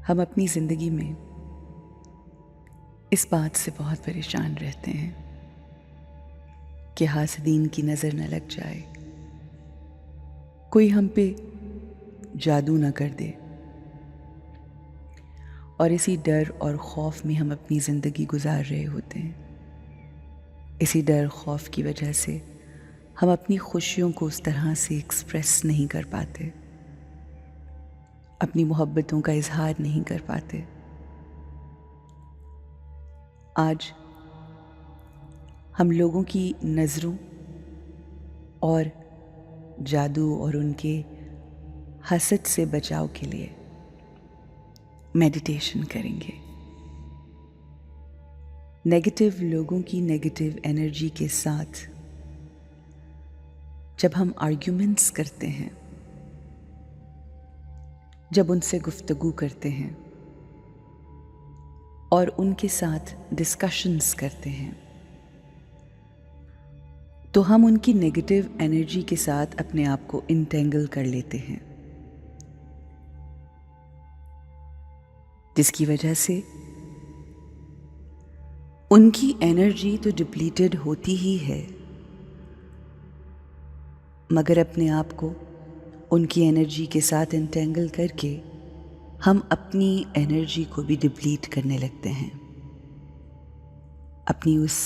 हम अपनी ज़िंदगी में इस बात से बहुत परेशान रहते हैं कि हासदीन की नज़र न लग जाए, कोई हम पे जादू न कर दे। और इसी डर और खौफ में हम अपनी ज़िंदगी गुजार रहे होते हैं। इसी डर खौफ की वजह से हम अपनी खुशियों को उस तरह से एक्सप्रेस नहीं कर पाते, अपनी मोहब्बतों का इजहार नहीं कर पाते। आज हम लोगों की नज़रों और जादू और उनके हसद से बचाव के लिए मेडिटेशन करेंगे। नेगेटिव लोगों की नेगेटिव एनर्जी के साथ जब हम आर्ग्यूमेंट्स करते हैं, जब उनसे गुफ्तगू करते हैं और उनके साथ डिस्कशंस करते हैं, तो हम उनकी नेगेटिव एनर्जी के साथ अपने आप को इंटेंगल कर लेते हैं, जिसकी वजह से उनकी एनर्जी तो डिप्लीटेड होती ही है, मगर अपने आप को उनकी एनर्जी के साथ इंटेंगल करके हम अपनी एनर्जी को भी डिप्लीट करने लगते हैं, अपनी उस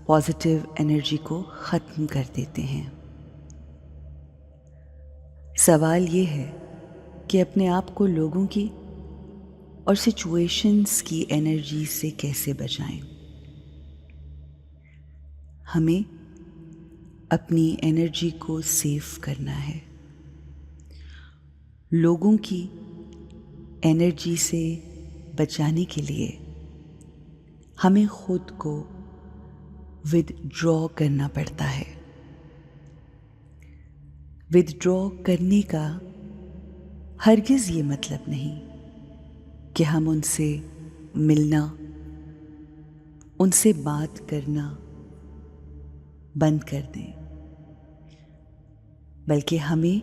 पॉजिटिव एनर्जी को ख़त्म कर देते हैं। सवाल ये है कि अपने आप को लोगों की और सिचुएशंस की एनर्जी से कैसे बचाएं। हमें अपनी एनर्जी को सेव करना है। लोगों की एनर्जी से बचाने के लिए हमें खुद को विदड्रॉ करना पड़ता है। विदड्रॉ करने का हरगिज़ ये मतलब नहीं कि हम उनसे मिलना, उनसे बात करना बंद कर दें, बल्कि हमें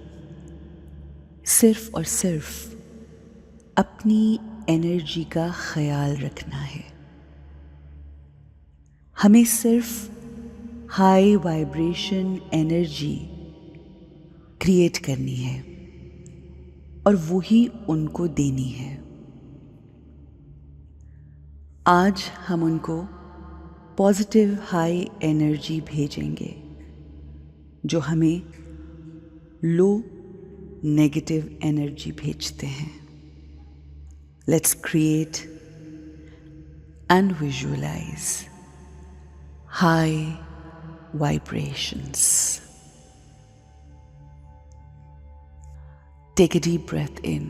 सिर्फ और सिर्फ अपनी एनर्जी का ख्याल रखना है। हमें सिर्फ हाई वाइब्रेशन एनर्जी क्रिएट करनी है और वही उनको देनी है। आज हम उनको पॉजिटिव हाई एनर्जी भेजेंगे जो हमें लो नेगेटिव एनर्जी भेजते हैं। Let's create and visualise high vibrations. Take a deep breath in.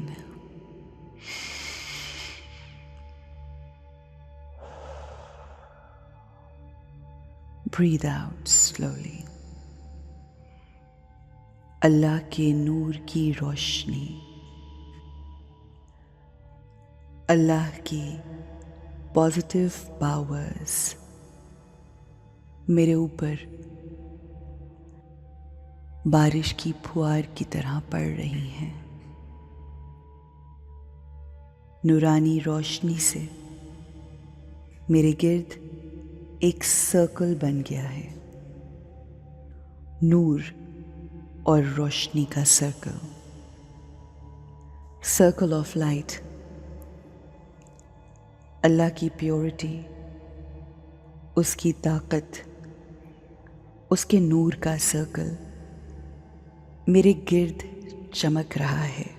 Breathe out slowly. Allah के नूर की रोशनी, अल्लाह की पॉजिटिव पावर्स मेरे ऊपर बारिश की फुहार की तरह पड़ रही हैं। नूरानी रोशनी से मेरे गिर्द एक सर्कल बन गया है, नूर और रोशनी का सर्कल, सर्कल ऑफ लाइट। अल्लाह की प्योरिटी, उसकी ताकत, उसके नूर का सर्कल मेरे गिर्द चमक रहा है।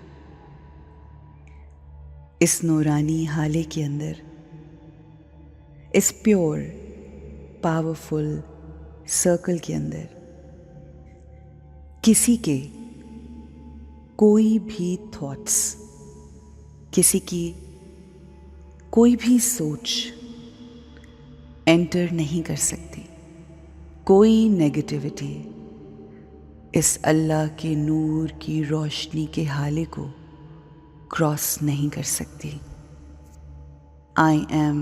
इस नूरानी हाले के अंदर, इस प्योर पावरफुल सर्कल के अंदर किसी के कोई भी थॉट्स, किसी की कोई भी सोच एंटर नहीं कर सकती। कोई नेगेटिविटी इस अल्लाह के नूर की रोशनी के हाले को क्रॉस नहीं कर सकती। I am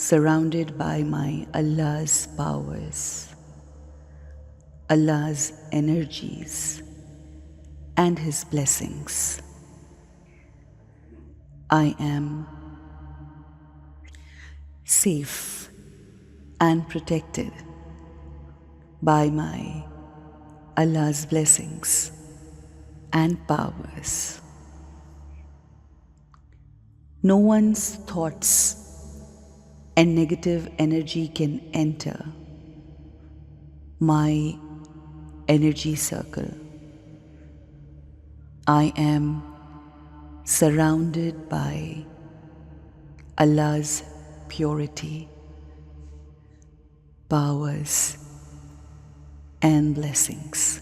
surrounded by my Allah's powers, Allah's energies and His blessings. I am safe and protected by my Allah's blessings and powers. No one's thoughts and negative energy can enter my energy circle. I am surrounded by Allah's purity, powers and blessings.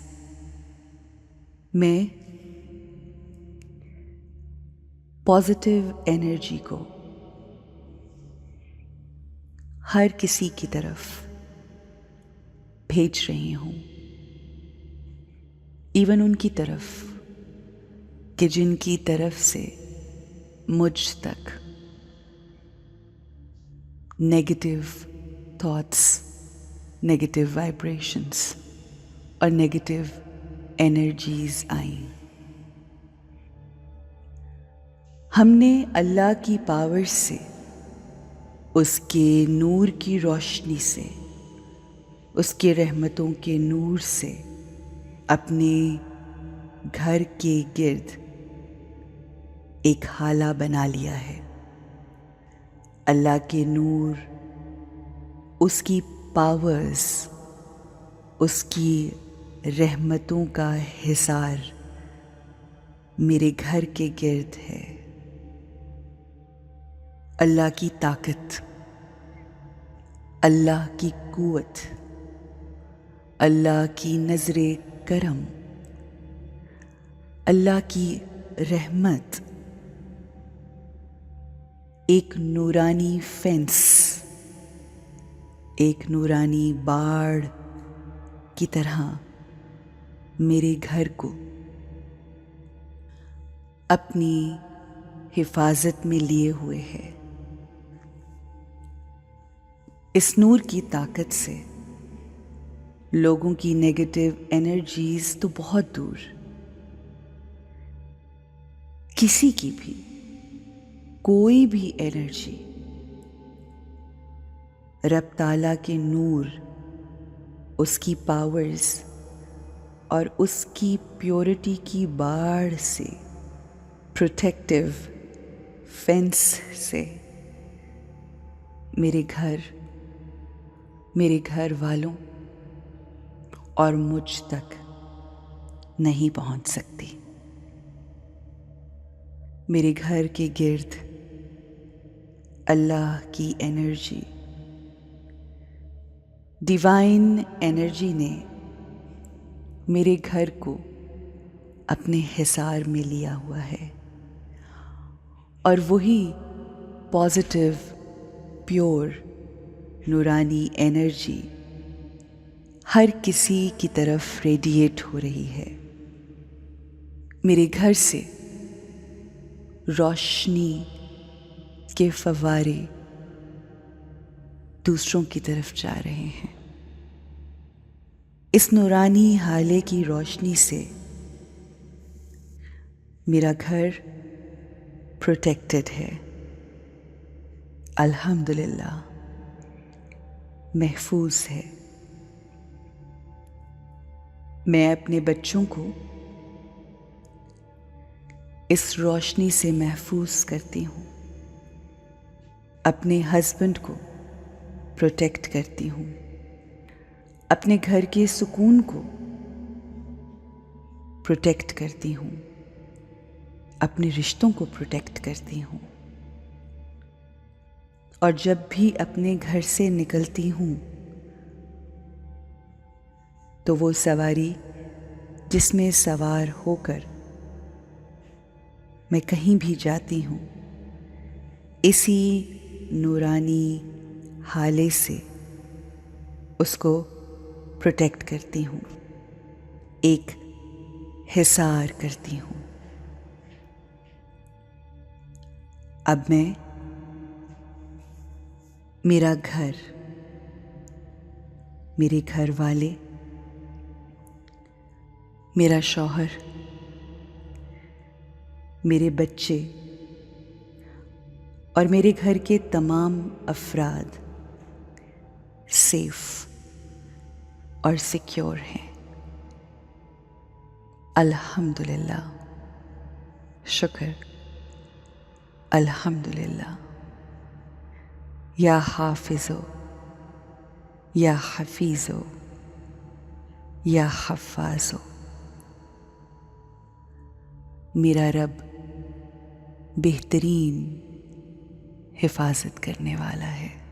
मैं positive energy को हर किसी की तरफ भेज रही हूँ, even उनकी तरफ कि जिनकी तरफ से मुझ तक नेगेटिव थॉट्स, नेगेटिव वाइब्रेशंस और नेगेटिव एनर्जीज आई। हमने अल्लाह की पावर से, उसके नूर की रोशनी से, उसके रहमतों के नूर से अपने घर के गिर्द एक हाला बना लिया है। अल्लाह के नूर, उसकी पावर्स, उसकी रहमतों का हिसार मेरे घर के गिर्द है। अल्लाह की ताकत, अल्लाह की कुव्वत, अल्लाह की नज़रे करम, अल्लाह की रहमत एक नूरानी फेंस, एक नूरानी बाड़ की तरह मेरे घर को अपनी हिफाजत में लिए हुए है। इस नूर की ताकत से लोगों की नेगेटिव एनर्जीज तो बहुत दूर, किसी की भी कोई भी एनर्जी रब ताला के नूर, उसकी पावर्स और उसकी प्योरिटी की बाढ़ से, प्रोटेक्टिव फेंस से मेरे घर वालों और मुझ तक नहीं पहुंच सकती। मेरे घर के गिर्द अल्लाह की एनर्जी, डिवाइन एनर्जी ने मेरे घर को अपने हिसार में लिया हुआ है और वही पॉजिटिव, प्योर, नूरानी एनर्जी हर किसी की तरफ रेडिएट हो रही है। मेरे घर से रोशनी के फव्वारे दूसरों की तरफ जा रहे हैं। इस नूरानी हाले की रोशनी से मेरा घर प्रोटेक्टेड है, अल्हम्दुलिल्लाह, महफूज है। मैं अपने बच्चों को इस रोशनी से महफूज करती हूँ, अपने हस्बैंड को प्रोटेक्ट करती हूँ, अपने घर के सुकून को प्रोटेक्ट करती हूँ, अपने रिश्तों को प्रोटेक्ट करती हूँ। और जब भी अपने घर से निकलती हूँ तो वो सवारी जिसमें सवार होकर मैं कहीं भी जाती हूँ, इसी नूरानी हाले से उसको प्रोटेक्ट करती हूँ, एक हिसार करती हूँ। अब मैं, मेरा घर, मेरे घर वाले, मेरा शौहर, मेरे बच्चे और मेरे घर के तमाम अफराद सेफ और सिक्योर हैं। अल्हम्दुलिल्लाह, शुक्र, अल्हम्दुलिल्लाह। या हाफिज़ो, या हफीज़ो, या हफ़ाज़ो, मेरा रब बेहतरीन हिफाजत करने वाला है।